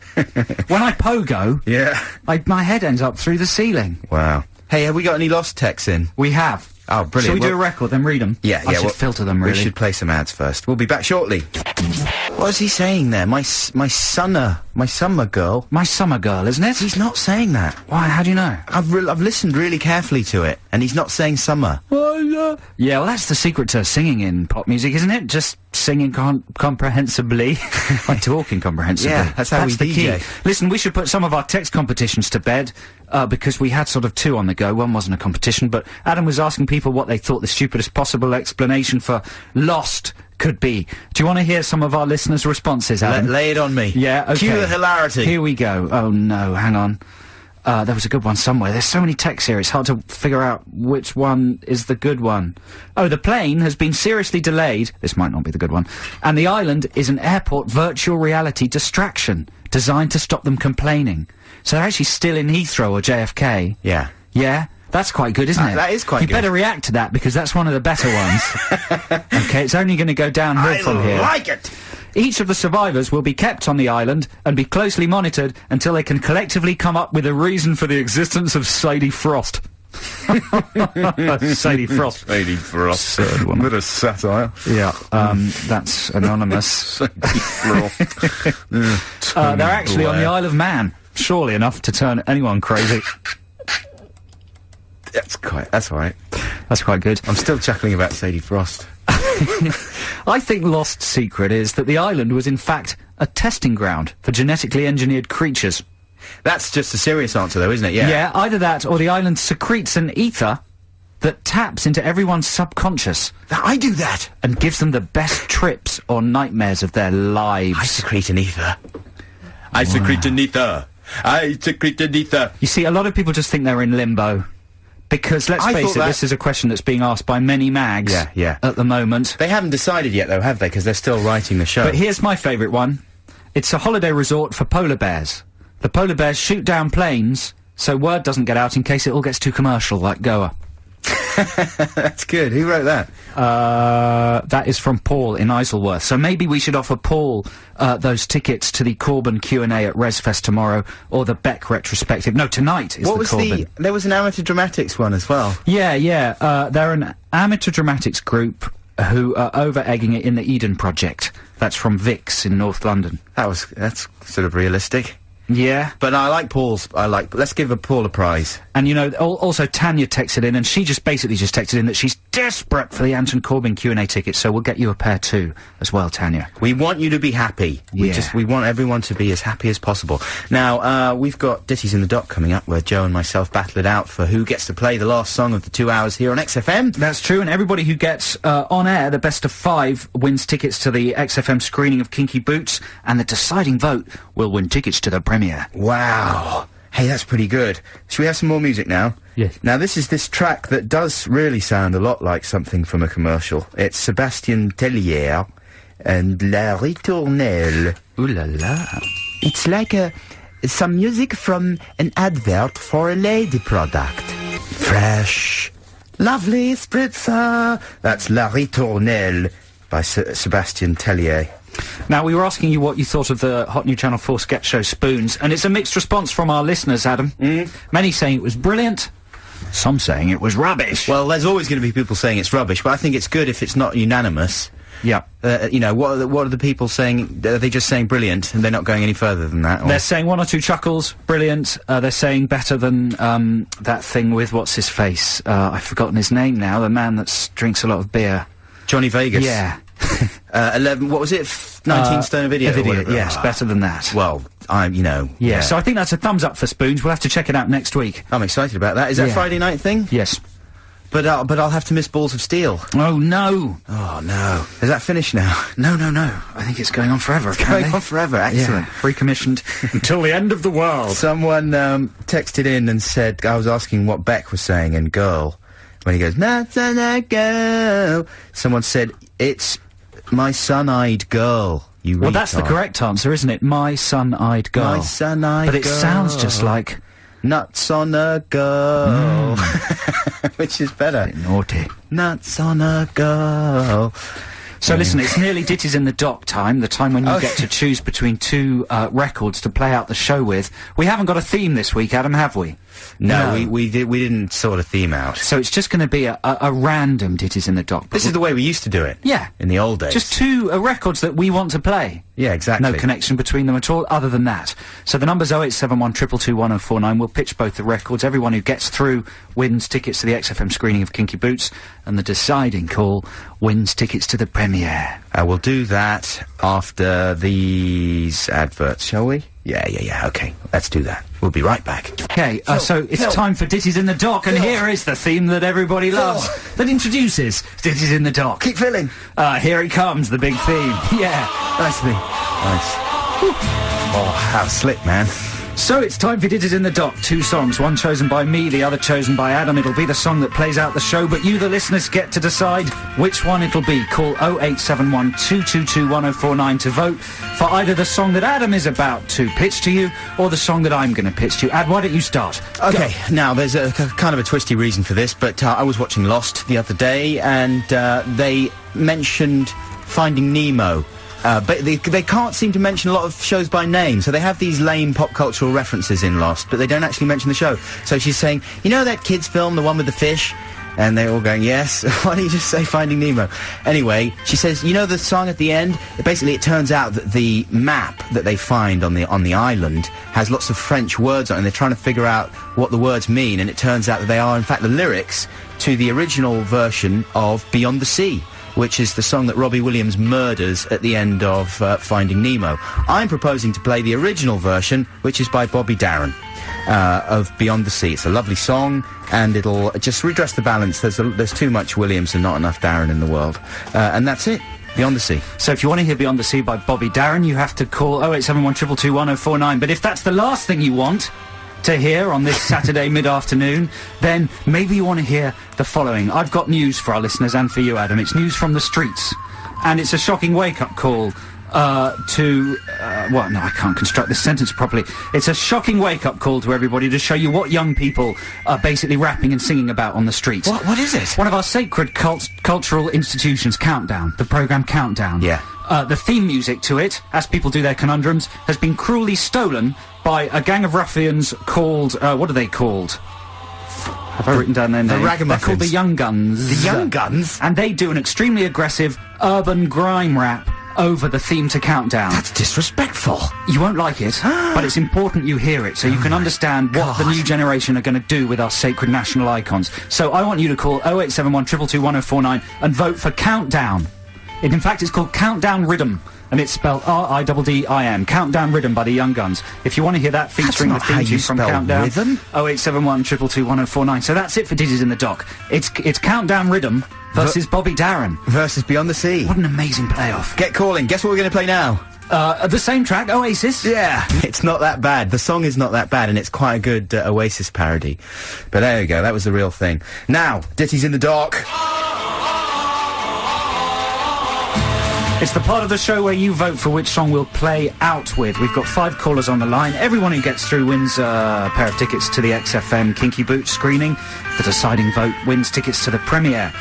When I pogo, Yeah. my head ends up through the ceiling. Wow. Hey, have we got any lost texts in? We have. Oh, Shall brilliant. we do a record, then read them? Yeah, I yeah. should well, filter them, really. We should play some ads first. We'll be back shortly. What is he saying there? My summer girl. My summer girl, isn't it? He's not saying that. Why, how do you know? I've listened really carefully to it, and he's not saying summer. Yeah, well, that's the secret to singing in pop music, isn't it? Just singing comprehensibly. Like talking comprehensibly. Yeah, that's how we the DJ. key. Listen, we should put some of our text competitions to bed, because we had sort of two on the go. One wasn't a competition, but Adam was asking people what they thought the stupidest possible explanation for Lost could be. Do you want to hear some of our listeners' responses, Adam? Lay it on me. Yeah, okay. Cue the hilarity. Here we go. Oh, no, hang on. There was a good one somewhere. There's so many texts here, it's hard to figure out which one is the good one. Oh, the plane has been seriously delayed. This might not be the good one. And the island is an airport virtual reality distraction designed to stop them complaining. So they're actually still in Heathrow or JFK. Yeah. Yeah? That's quite good, isn't it? That is quite You good. better react to that, because that's one of the better ones. Okay, it's only going to go downhill from here. I like it. Each of the survivors will be kept on the island and be closely monitored until they can collectively come up with a reason for the existence of Sadie Frost. Sadie Frost. Sadie Frost. Third one. Bit of satire. Yeah, that's anonymous. They're actually on the Isle of Man. Surely enough to turn anyone crazy. That's alright. That's quite good. I'm still chuckling about Sadie Frost. I think Lost's secret is that the island was in fact a testing ground for genetically engineered creatures. That's just a serious answer, though, isn't it? Yeah. Yeah, either that or the island secretes an ether that taps into everyone's subconscious I do that. and gives them the best trips or nightmares of their lives. I secrete an ether. I secrete an ether. I secrete an ether. You see, a lot of people just think they're in limbo. Because, let's I face thought it, that- this is a question that's being asked by many mags Yeah. at the moment. They haven't decided yet, though, have they? Because they're still writing the show. But here's my favourite one. It's a holiday resort for polar bears. The polar bears shoot down planes, so word doesn't get out in case it all gets too commercial, like Goa. That's good. Who wrote that? That is from Paul in Isleworth. So maybe we should offer Paul those tickets to the Corbyn Q&A at ResFest tomorrow, or the Beck retrospective. No, tonight is What the was Corbyn. There was an amateur dramatics one as well. Yeah. They're an amateur dramatics group who are over-egging it in the Eden Project. That's from Vix in North London. That's sort of realistic. Yeah. But I like Paul's. Let's give Paul a prize. And, you know, also Tanya texted in, and she just texted in that she's desperate for the Anton Corbyn Q&A tickets, so we'll get you a pair too, as well, Tanya. We want you to be happy. Yeah. We want everyone to be as happy as possible. Now, we've got Ditties in the Dock coming up, where Joe and myself battle it out for who gets to play the last song of the 2 hours here on XFM. That's true, and everybody who gets on air the best of 5 wins tickets to the XFM screening of Kinky Boots, and the deciding vote will win tickets to the premiere. Wow. Hey, that's pretty good. Should we have some more music now? Yes. Now, this is this track that does really sound a lot like something from a commercial. It's Sébastien Tellier and La Ritournelle. Ooh la la. It's like some music from an advert for a lady product. Fresh, lovely spritzer. That's La Ritournelle by Sébastien Tellier. Now, we were asking you what you thought of the hot new Channel 4 sketch show Spoons, and it's a mixed response from our listeners, Adam. Many saying it was brilliant, some saying it was rubbish. Well, there's always going to be people saying it's rubbish, but I think it's good if it's not unanimous. Yeah. You know, what are the people saying? Are they just saying brilliant, and they're not going any further than that? Or? They're saying 1 or 2 chuckles, brilliant. They're saying better than that thing with what's his face. I've forgotten his name now. The man that drinks a lot of beer. Johnny Vegas. Yeah. 11. What was it? 19 stone a video. A video. or whatever. Yes, better than that. Well, Yeah. So I think that's a thumbs up for Spoons. We'll have to check it out next week. I'm excited about that. Is that a Yeah. Friday night thing? Yes. But I'll have to miss Balls of Steel. Oh no. Oh no. Is that finished now? No. I think it's going on forever. Going on forever. Excellent. Yeah. Pre-commissioned until the end of the world. Someone texted in and said, I was asking what Beck was saying in Girl, when he goes, "Not a girl." Someone said, it's my sun-eyed girl. You Well, that's the retard. correct answer, isn't it? My sun-eyed girl. My sun-eyed But it girl. sounds just like Nuts on a girl. Which is better. naughty. Nuts on a girl. So listen, it's nearly Ditties in the Dock time, the time when you get to choose between two records to play out the show with. We haven't got a theme this week, Adam, have we? No, we didn't sort a theme out. So it's just going to be a random Ditties in the Dock. This is the way we used to do it. Yeah. In the old days. Just two records that we want to play. Yeah, exactly. No connection between them at all, other than that. So the number's 0871 222 1049. We'll pitch both the records. Everyone who gets through wins tickets to the XFM screening of Kinky Boots, and the deciding call wins tickets to the premiere. We'll do that after these adverts, shall we? Yeah, okay. Let's do that. We'll be right back. Okay, so it's time for Ditties in the Dock, and here is the theme that everybody loves, that introduces Ditties in the Dock. Keep filling. Here it comes, the big theme. Yeah. Nicely. Nice. Oh, how slick, man. So it's time for Ditties in the Dock. Two songs, one chosen by me, the other chosen by Adam. It'll be the song that plays out the show, but you, the listeners, get to decide which one it'll be. Call 0871 222 1049 to vote for either the song that Adam is about to pitch to you, or the song that I'm going to pitch to you. Ad, why don't you start? Okay, now there's a kind of a twisty reason for this, but I was watching Lost the other day, and they mentioned Finding Nemo. But they can't seem to mention a lot of shows by name, so they have these lame pop cultural references in Lost, but they don't actually mention the show. So she's saying, you know that kids film, the one with the fish? And they're all going, yes. Why don't you just say Finding Nemo? Anyway, she says, you know the song at the end? Basically, it turns out that the map that they find on the island has lots of French words on it, and they're trying to figure out what the words mean, and it turns out that they are, in fact, the lyrics to the original version of Beyond the Sea, which is the song that Robbie Williams murders at the end of Finding Nemo. I'm proposing to play the original version, which is by Bobby Darin, of Beyond the Sea. It's a lovely song, and it'll just redress the balance. There's too much Williams and not enough Darin in the world. And that's it. Beyond the Sea. So if you want to hear Beyond the Sea by Bobby Darin, you have to call 0871 222 1049. But if that's the last thing you want to hear on this Saturday mid-afternoon, then maybe you want to hear the following. I've got news for our listeners and for you, Adam. It's news from the streets, and it's a shocking wake-up call well, no, I can't construct this sentence properly. It's a shocking wake-up call to everybody to show you what young people are basically rapping and singing about on the streets. What is it? One of our sacred cultural institutions, Countdown, the programme Countdown. Yeah. The theme music to it, as people do their conundrums, has been cruelly stolen by a gang of ruffians called, what are they called? Have I written down their name? The Ragamuffins. They're called the Young Guns. The Young Guns? And they do an extremely aggressive urban grime rap over the theme to Countdown. That's disrespectful. You won't like it, but it's important you hear it so you can understand what the new generation are going to do with our sacred national icons. So I want you to call 0871 222 1049 and vote for Countdown. In fact, it's called Countdown Rhythm, and it's spelled R-I-D-D-I-M. Countdown Rhythm by the Young Guns. If you want to hear that featuring the theme tune from Countdown, rhythm? 0871 222 1049. So that's it for Ditties in the Dock. It's Countdown Rhythm versus Bobby Darin. Versus Beyond the Sea. What an amazing playoff. Get calling. Guess what we're going to play now? The same track, Oasis. Yeah. It's not that bad. The song is not that bad, and it's quite a good Oasis parody. But there you go. That was the real thing. Now, Ditties in the Dock. It's the part of the show where you vote for which song we'll play out with. We've got 5 callers on the line. Everyone who gets through wins a pair of tickets to the XFM Kinky Boots screening. The deciding vote wins tickets to the premiere.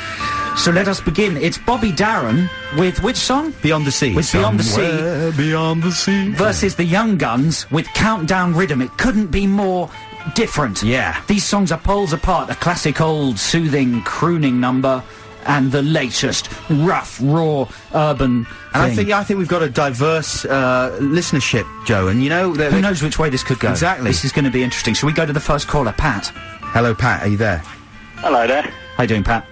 So let us begin. It's Bobby Darin with which song? Beyond the Sea. With Beyond the Sea. Beyond the Sea. Versus the Young Guns with Countdown Rhythm. It couldn't be more different. Yeah. These songs are poles apart. A classic old soothing crooning number, and the latest rough, raw, urban and thing. I think we've got a diverse listenership, Joe, and you know... Who knows which way this could go? Exactly. This is going to be interesting. Shall we go to the first caller, Pat? Hello, Pat, are you there? Hello there. How you doing, Pat?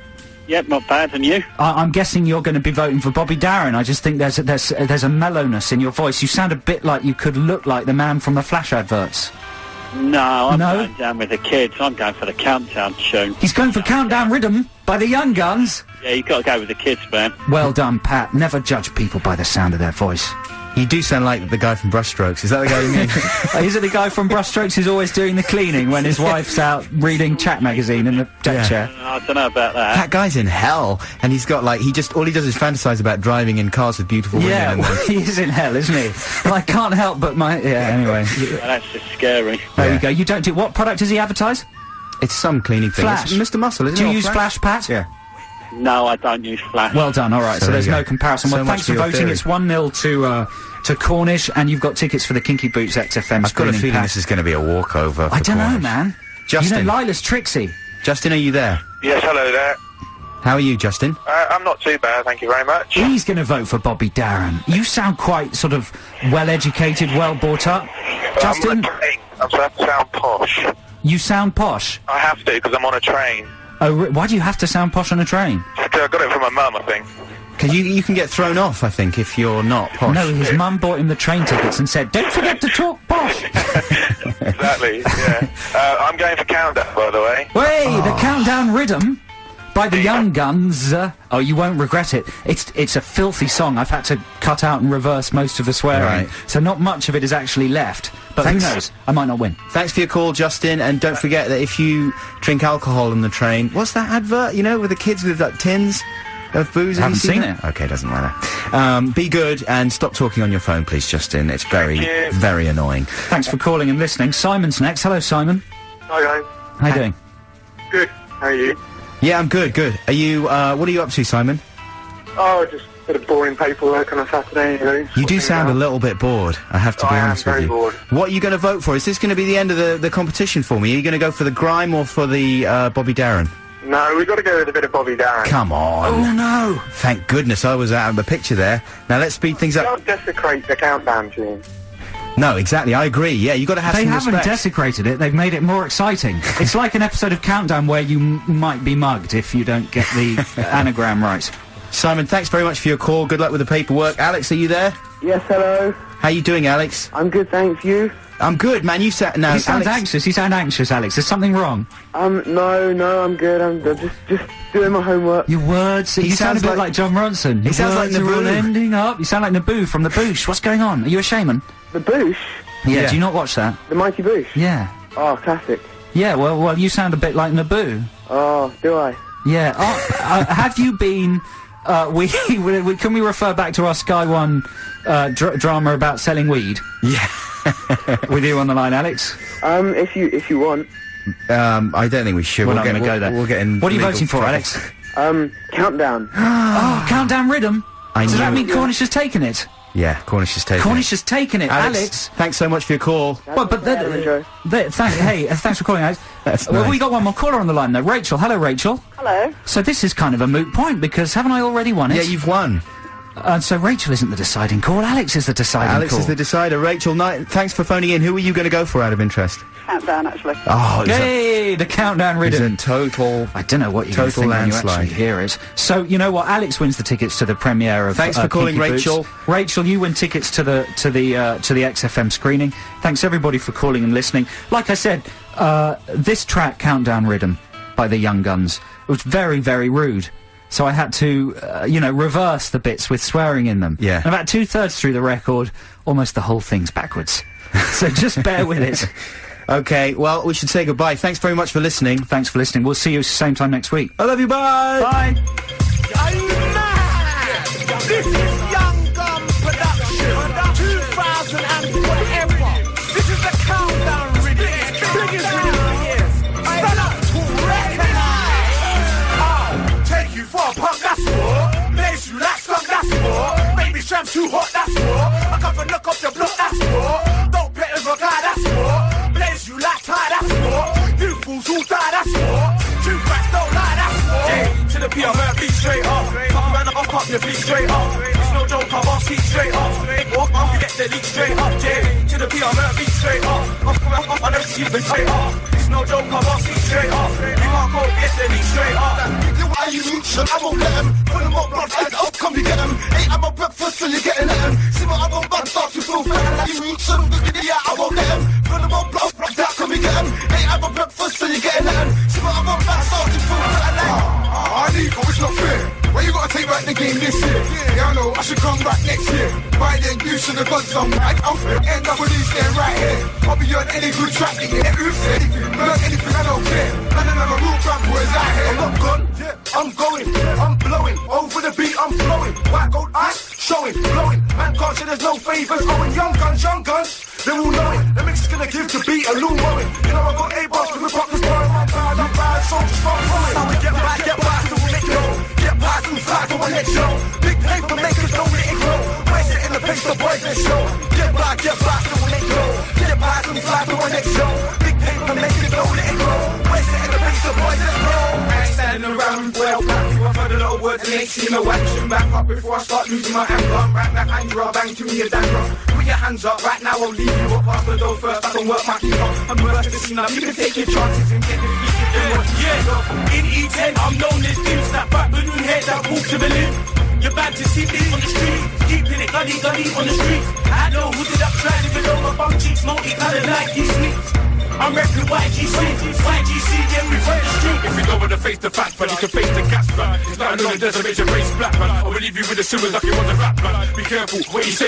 Yep, not bad, and you? I'm guessing you're going to be voting for Bobby Darin. I just think there's a mellowness in your voice. You sound a bit like you could look like the man from the Flash adverts. No, I'm No? going down with the kids. I'm going for the Countdown tune. He's going for Countdown Rhythm by the Young Guns. Yeah, you've got to go with the kids, man. Well done, Pat. Never judge people by the sound of their voice. You do sound like the guy from Brushstrokes. Is that the guy you mean? Is it the guy from Brushstrokes who's always doing the cleaning when his wife's out reading Chat magazine in the deck chair? I don't know about that. That guy's in hell, and he's got, like, all he does is fantasize about driving in cars with beautiful women. Yeah, and well, he is in hell, isn't he? Well, I can't help but anyway. Well, that's just scary. There you go. You don't do... What product does he advertise? It's some cleaning thing. Flash. It's Mr. Muscle, isn't it? Do you Or use Flash, Pat? Yeah. No, I don't use Flash. Well done, alright, so there there's you go. no comparison. So Well, much thanks for for your voting. theory. It's 1-0 to Cornish, and you've got tickets for the Kinky Boots XFM I've got a screening feeling pass. this is going to be a walkover. I for don't know, Cornish. man. Justin. You know, Lila's tricksy. Justin, are you there? Yes, hello there. How are you, Justin? I'm not too bad, thank you very much. He's going to vote for Bobby Darin. You sound quite sort of well-educated, well brought up. Justin, I'm on a train. I'm supposed to sound posh. you sound posh. I have to, because I'm on a train. Oh, why do you have to sound posh on a train? I got it from my mum, I think. Because you can get thrown off, I think, if you're not posh. No, his mum bought him the train tickets and said, "Don't forget to talk posh." Exactly, yeah. I'm going for Countdown, by the way. Hey, the Countdown Rhythm by the Young Guns. Oh, you won't regret it. It's a filthy song. I've had to cut out and reverse most of the swearing, Right. so not much of it is actually left. But Thanks. who knows? I might not win. Thanks for your call, Justin, and don't forget that if you drink alcohol on the train... What's that advert, you know, with the kids with, like, tins of booze? Have Haven't you seen it? it. Okay, doesn't matter. Be good and stop talking on your phone, please, Justin. It's very, Thank you. very annoying. Thanks for calling and listening. Simon's next. Hello, Simon. Hi, guys. How you doing? Good. How are you? Yeah, I'm good, good. Are you, what are you up to, Simon? Oh, just a bit of boring paperwork on a Saturday, you know. You do sound a little bit bored, I have to be I am honest with very you. bored. What are you going to vote for? Is this going to be the end of the competition for me? Are you going to go for the grime or for the Bobby Darin? No, we've got to go with a bit of Bobby Darin. Come on. Oh no! Thank goodness I was out of the picture there. Now let's speed things up. Don't desecrate the countdown tune. No, exactly, I agree. Yeah, you got to have They some haven't respect. desecrated it. They've made it more exciting. It's like an episode of Countdown where you might be mugged if you don't get the anagram right. Simon, thanks very much for your call. Good luck with the paperwork. Alex, are you there? Yes, hello. How you doing, Alex? I'm good, thanks. You? I'm good, man. You sound... No, You sound Alex... anxious. You sound anxious, Alex. There's something wrong. No, I'm good. I'm just doing my homework. Your words. You sound a sounds bit like- like John Ronson. Your sounds like words are all Naboo. ending up. You sound like Naboo from the Boosh. What's going on? Are you a shaman? The Boosh? Yeah. Yeah. Do you not watch that? The Mighty Boosh? Yeah. Oh, classic. Yeah. Well, you sound a bit like Naboo. Oh, do I? Yeah. Have you been? We can we refer back to our Sky One drama about selling weed? Yeah. With you on the line, Alex. If you want. I don't think we should. We're We'll not going to go there. We'll get in What are you legal voting for, trouble. Alex? Countdown. Oh, Countdown Rhythm. I Does that knew- mean Cornish has taken it? Yeah, Cornish has taken Cornish it. has taken it, Alex. Thanks so much for your call. Well, but Adam&Joe. thanks for calling, Alex. That's Well, nice. we got one more caller on the line, though. Rachel. Hello, Rachel. Hello. So this is kind of a moot point, because haven't I already won it? Yeah, you've won. So Rachel isn't the deciding call. Alex is the deciding Alex call. is the decider. Rachel, thanks for phoning in. Who are you going to go for out of interest? Countdown, actually. Oh, Yay! The Countdown it's Rhythm. a total... I don't know what you're going to Total think when you landslide. actually hear it. So, you know what? Alex wins the tickets to the premiere of Thanks for calling, Kinky Boots. Rachel. Rachel, you win tickets to the XFM screening. Thanks everybody for calling and listening. Like I said, this track, Countdown Rhythm, by the Young Guns, was very, very rude. So I had to, reverse the bits with swearing in them. Yeah. And about 2/3 through the record, almost the whole thing's backwards. So just bear with it. Okay, well, we should say goodbye. Thanks very much for listening. Thanks for listening. We'll see you same time next week. I love you, bye! Bye! This is Young Gun Production, 2000 and whatever. This is the Countdown Rhythm, biggest rhythm of the years. Stand up to recognize. I'll take you for a punk, that's what. Blaze you like skunk, that's what. Baby shrimp too hot, that's what. I come for knock off your block, that's what. Don't play with a guy, that's what. Blaze you like tie, that's what. You fools who die, that's what. Two facts don't lie, that's what. Hey, to the beat, I'm gonna beat straight up. Fuck around, I'll pop your feet straight up. It's no joke, I'm off, seat straight up. Walk off, you get the leak straight up, yeah. To the beat, I'm gonna beat straight up. Off, I never see you straight up. It's no joke, I'm off, seat straight up. You can't go, get the leak straight up. Why you reach I won't let them. Put them up, blood, and up, come you get them. Ain't I'm a breakfast till you're getting at them. See what I won't back, start to feel fat. Like you reach them, I won't let them. Put them up, blood, that come you get them. Ain't I'm a breakfast till you're getting at them. See what I won't back, start to feel fat. Like, I need, but it's not fair. Well, you gotta take back the game this year. Yeah, I know, I should come back next year. By then, you should have got some right. I'm NWD staying right here. I'll be on any good track, you get anything. Learn anything, I don't care. None of them are real trap boys out here. I'm not gone, I'm going, I'm blowing. Over the beat, I'm flowing. White gold eyes, showing, blowing. Man can't say there's no favours. Going young guns. They all know it. The mix is gonna give the beat a new moment. You know I got A-bars to rip up this bar. I'm bad, so just start flowing. So we get back, still make go. Get past and fly to my next show. Big paper makers don't let it grow. Waste it in the face, the boys that show. Get back to when they go. Get past and fly to my next show. Big paper makers don't let it grow. Waste it in the face, the boys that grow. I ain't standing around well back. I've heard a lot of words and ain't seen no action. Back up before I start losing my anger. Right back, anger, bang to me a danger. Put your hands up, right now I'll leave you up. Pass the door first, I can work my keep up. I'm worth the scene up, you can take your chances and get defeated. Yeah, in E10 I'm known as Dim. Snap back balloon head that walks to Berlin. You're bad to see this on the street. Keeping it gully on the street. I know who did up trying to below my bum cheeks. Multi-coloured like these sneaks. I'm repping YGC, yeah, we run the street. If you don't want to face the facts, but you can face the gas, man. It's not a known desert, race black, man. I will leave you with the sewers like it was a rap, man. Be careful what you say,